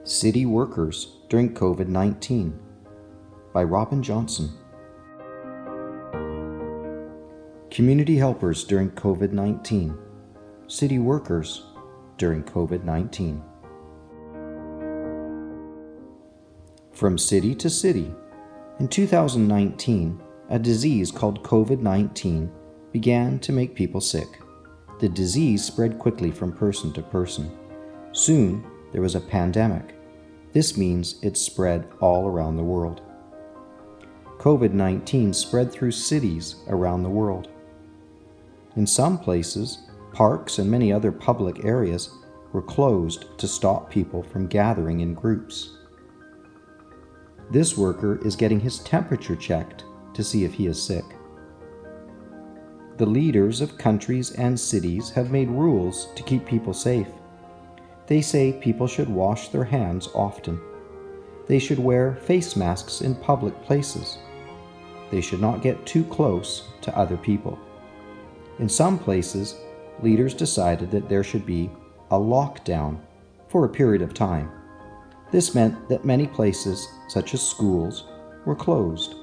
City Workers During COVID-19 by Robin Johnson. Community helpers during COVID-19. City workers during COVID-19. From city to city. In 2019, a disease called COVID-19 began to make people sick. The disease spread quickly from person to person. Soon, there was a pandemic. This means it spread all around the world. COVID-19 spread through cities around the world. In some places, parks and many other public areas were closed to stop people from gathering in groups. This worker is getting his temperature checked to see if he is sick. The leaders of countries and cities have made rules to keep people safe. They say people should wash their hands often. They should wear face masks in public places. They should not get too close to other people. In some places, leaders decided that there should be a lockdown for a period of time. This meant that many places, such as schools, were closed.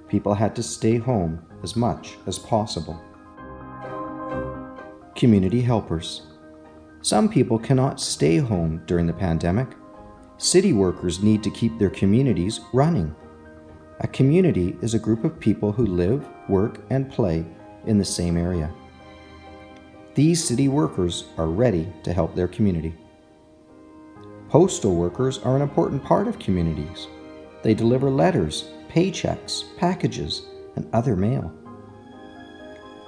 People had to stay home as much as possible. Community helpers. Some people cannot stay home during the pandemic. City workers need to keep their communities running. A community is a group of people who live, work, and play in the same area. These city workers are ready to help their community. Postal workers are an important part of communities. They deliver letters, paychecks, packages, and other mail.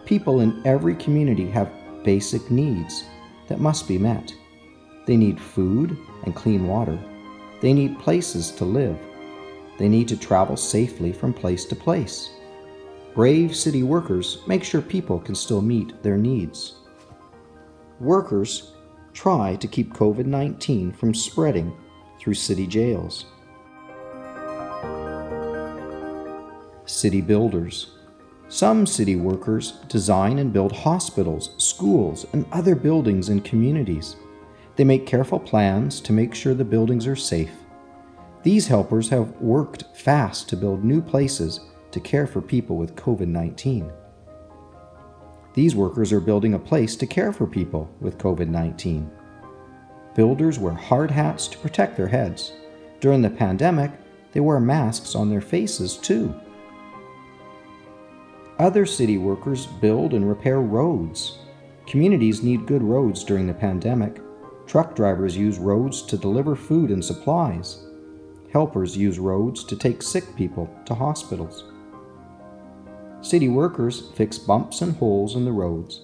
People in every community have basic needs that must be met. They need food and clean water. They need places to live. They need to travel safely from place to place. Brave city workers make sure people can still meet their needs. Workers try to keep COVID-19 from spreading through city jails. City builders. Some city workers design and build hospitals, schools, and other buildings in communities. They make careful plans to make sure the buildings are safe. These helpers have worked fast to build new places to care for people with COVID-19. These workers are building a place to care for people with COVID-19. Builders wear hard hats to protect their heads. During the pandemic, they wear masks on their faces too. Other city workers build and repair roads. Communities need good roads during the pandemic. Truck drivers use roads to deliver food and supplies. Helpers use roads to take sick people to hospitals. City workers fix bumps and holes in the roads.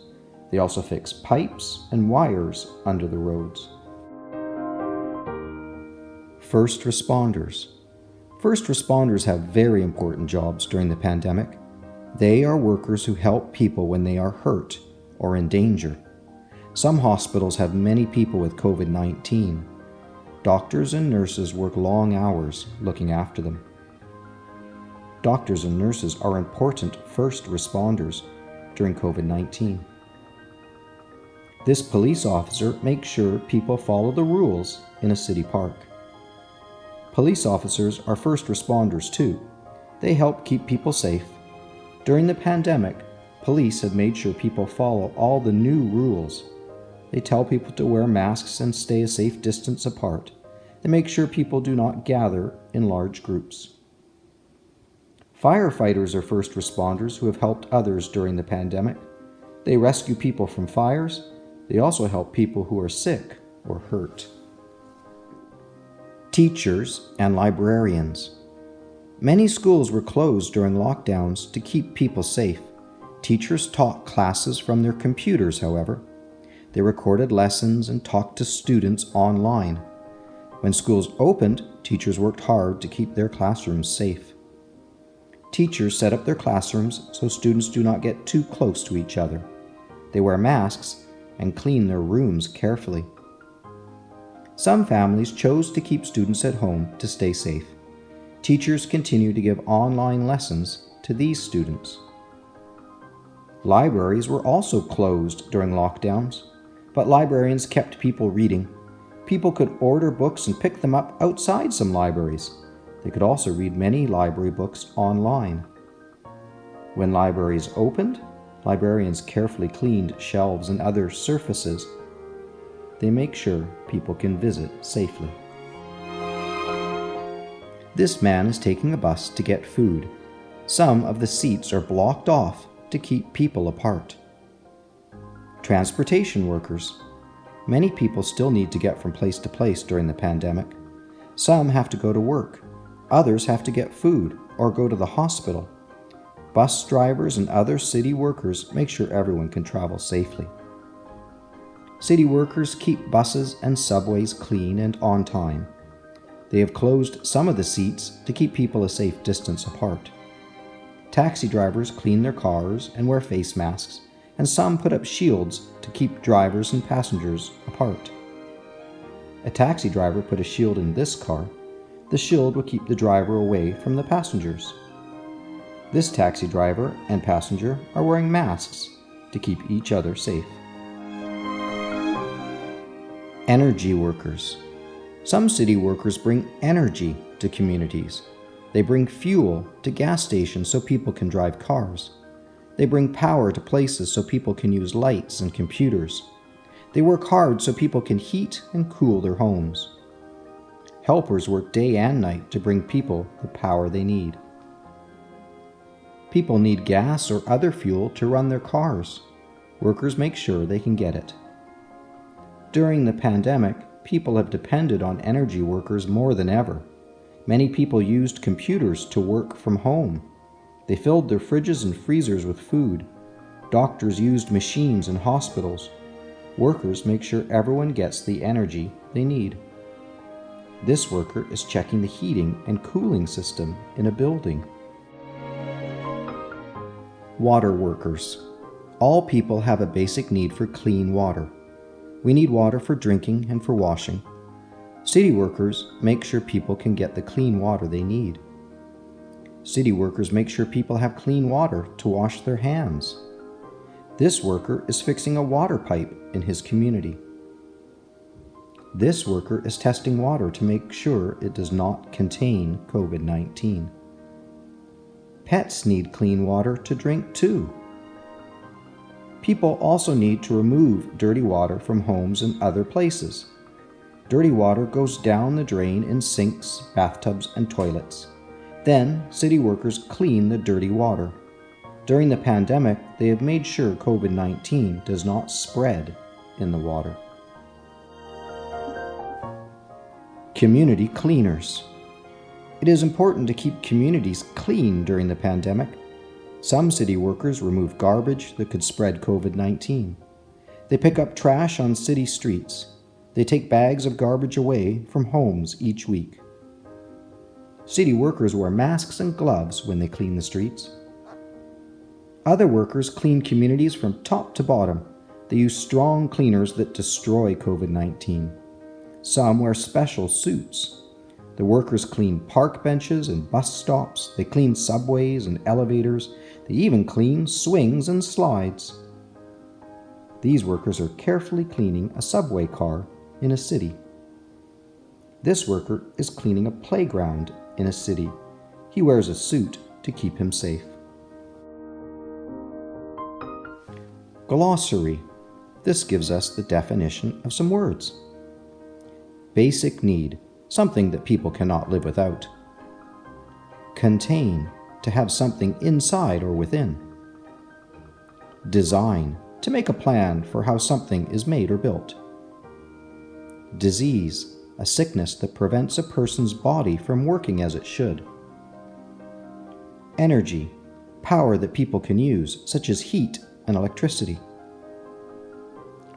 They also fix pipes and wires under the roads. First responders. First responders have very important jobs during the pandemic. They are workers who help people when they are hurt or in danger. Some hospitals have many people with COVID-19. Doctors and nurses work long hours looking after them. Doctors and nurses are important first responders during COVID-19. This police officer makes sure people follow the rules in a city park. Police officers are first responders too. They help keep people safe. During the pandemic, police have made sure people follow all the new rules. They tell people to wear masks and stay a safe distance apart. They make sure people do not gather in large groups. Firefighters are first responders who have helped others during the pandemic. They rescue people from fires. They also help people who are sick or hurt. Teachers and librarians. Many schools were closed during lockdowns to keep people safe. Teachers taught classes from their computers, however. They recorded lessons and talked to students online. When schools opened, teachers worked hard to keep their classrooms safe. Teachers set up their classrooms so students do not get too close to each other. They wear masks and clean their rooms carefully. Some families chose to keep students at home to stay safe. Teachers continue to give online lessons to these students. Libraries were also closed during lockdowns, but librarians kept people reading. People could order books and pick them up outside some libraries. They could also read many library books online. When libraries opened, librarians carefully cleaned shelves and other surfaces. They make sure people can visit safely. This man is taking a bus to get food. Some of the seats are blocked off to keep people apart. Transportation workers. Many people still need to get from place to place during the pandemic. Some have to go to work. Others have to get food or go to the hospital. Bus drivers and other city workers make sure everyone can travel safely. City workers keep buses and subways clean and on time. They have closed some of the seats to keep people a safe distance apart. Taxi drivers clean their cars and wear face masks, and some put up shields to keep drivers and passengers apart. A taxi driver put a shield in this car. The shield will keep the driver away from the passengers. This taxi driver and passenger are wearing masks to keep each other safe. Energy workers. Some city workers bring energy to communities. They bring fuel to gas stations so people can drive cars. They bring power to places so people can use lights and computers. They work hard so people can heat and cool their homes. Helpers work day and night to bring people the power they need. People need gas or other fuel to run their cars. Workers make sure they can get it. During the pandemic, people have depended on energy workers more than ever. Many people used computers to work from home. They filled their fridges and freezers with food. Doctors used machines in hospitals. Workers make sure everyone gets the energy they need. This worker is checking the heating and cooling system in a building. Water workers. All people have a basic need for clean water. We need water for drinking and for washing. City workers make sure people can get the clean water they need. City workers make sure people have clean water to wash their hands. This worker is fixing a water pipe in his community. This worker is testing water to make sure it does not contain COVID-19. Pets need clean water to drink too. People also need to remove dirty water from homes and other places. Dirty water goes down the drain in sinks, bathtubs, and toilets. Then, city workers clean the dirty water. During the pandemic, they have made sure COVID-19 does not spread in the water. Community cleaners. It is important to keep communities clean during the pandemic. Some city workers remove garbage that could spread COVID-19. They pick up trash on city streets. They take bags of garbage away from homes each week. City workers wear masks and gloves when they clean the streets. Other workers clean communities from top to bottom. They use strong cleaners that destroy COVID-19. Some wear special suits. The workers clean park benches and bus stops. They clean subways and elevators. They even clean swings and slides. These workers are carefully cleaning a subway car in a city. This worker is cleaning a playground in a city. He wears a suit to keep him safe. Glossary. This gives us the definition of some words. Basic need, something that people cannot live without. Contain, to have something inside or within. Design, to make a plan for how something is made or built. Disease, a sickness that prevents a person's body from working as it should. Energy, power that people can use, such as heat and electricity.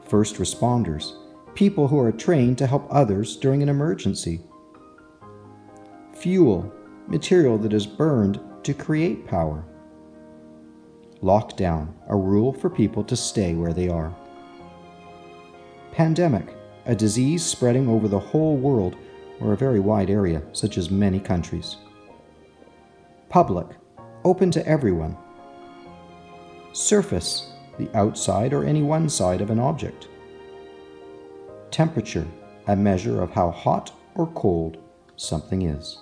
First responders, people who are trained to help others during an emergency. Fuel, material that is burned to create power. Lockdown, a rule for people to stay where they are. Pandemic, a disease spreading over the whole world or a very wide area, such as many countries. Public, open to everyone. Surface, the outside or any one side of an object. Temperature, a measure of how hot or cold something is.